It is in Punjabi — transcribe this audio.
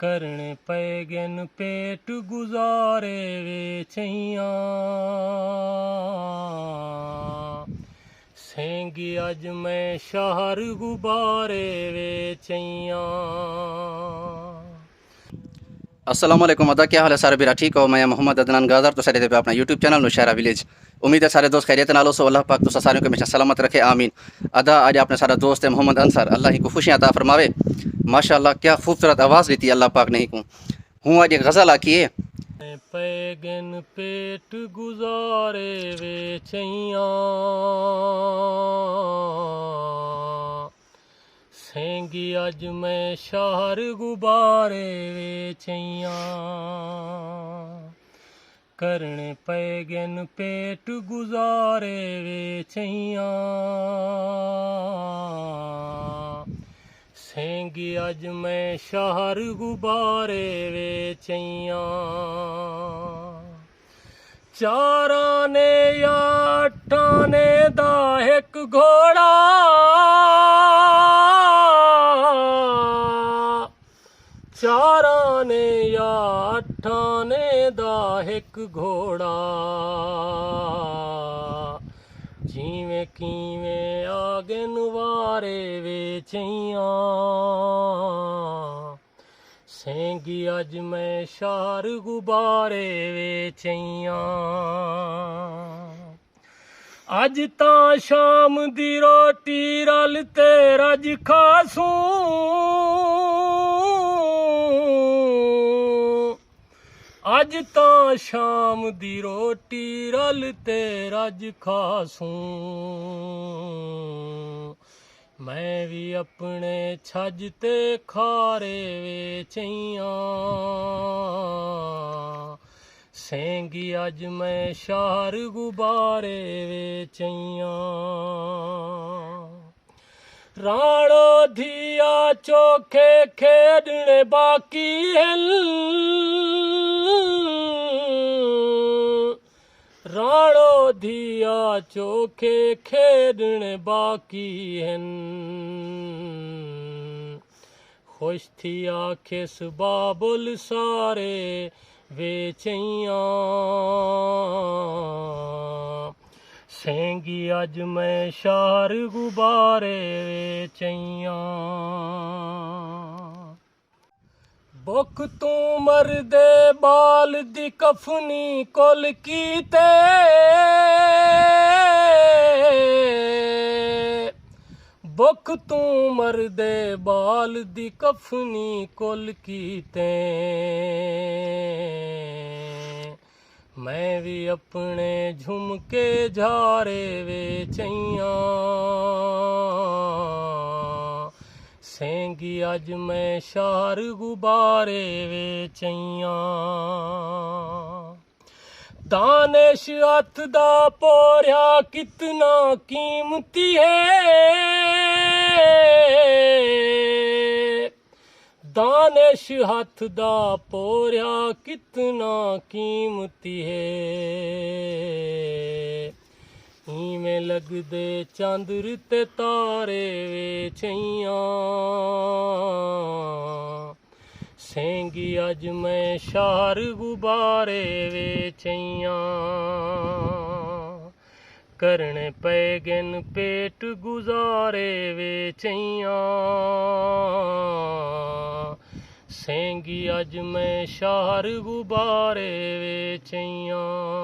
کرنے پے گن پیٹ گزارے وے چیاں سینگی اج میں شہر غبارے وے چیاں۔ السلام علیکم ادا کیا حال ہے سارے بیرا ٹھیک ہو؟ میں محمد عدنان گازر تو سارے پہ اپنا یوٹیوب چینل نوشہرہ ولیج امید ہے سارے دوست خیریت نالو سو اللہ پاک تو سارے کو ہمیشہ سلامت رکھے آمین۔ ادا آج اپنے سارا دوست ہے محمد انصر، اللہ ہی کو خوشیاں عطا فرماوے۔ ماشاءاللہ کیا خوبصورت آواز دیتی ہے اللہ پاک نہیں کو۔ ہوں آج ایک غزل آکیے پے گن پیٹ گزارے وے چیاں سینگی اج میں شہر غبارے وے چیاں کرنے پے گن پیٹ گزارے وے چیاں سینگی اج میں شہر غبارے وے چیاں چاراں نے یا اٹھاں نے دا ایک گھوڑا چاراں نے یا اٹھاں نے دا ایک گھوڑا جیویں کیویں آگن وارے وے چیاں سینگی اج میں شہر غبارے وے چیاں اج تاں شام دی روٹی رل تے رج کھاسوں اج تاں شام دی روٹی رل تے رج کھاسوں میں بھی اپنے چھج تے کھارے وے چیاں سینگی اج میں شہر غبارے وے چیاں راڑو دھیا چوکھے کھیڈنے باقی ہیں راڑو دھیا چوکھے کھیڈنے باقی ہیں خوش تھی آکھس بابل سارے وے چیاں سینگی اج میں شہر غبارے وے چیاں بک تو مردے بال دی کفنی کل کیتے بک تو مردے بال دی کفنی کل کیتے میں بھی اپنے جھمکے جھارے وے چیاں سینگی اج میں شہر غبارے وے چیاں دانش ہاتھ دا پوریا کتنا قیمتی ہے دانش ہاتھ دا پوریا کتنا قیمتی ہے ایویں لگ دے چاندر تے تارے وے چیاں سینگی اج میں شہر غبارے وے چیاں کرنے پے گن پیٹ گزارے وے چیاں سینگی اج میں شہر غبارے وے چیاں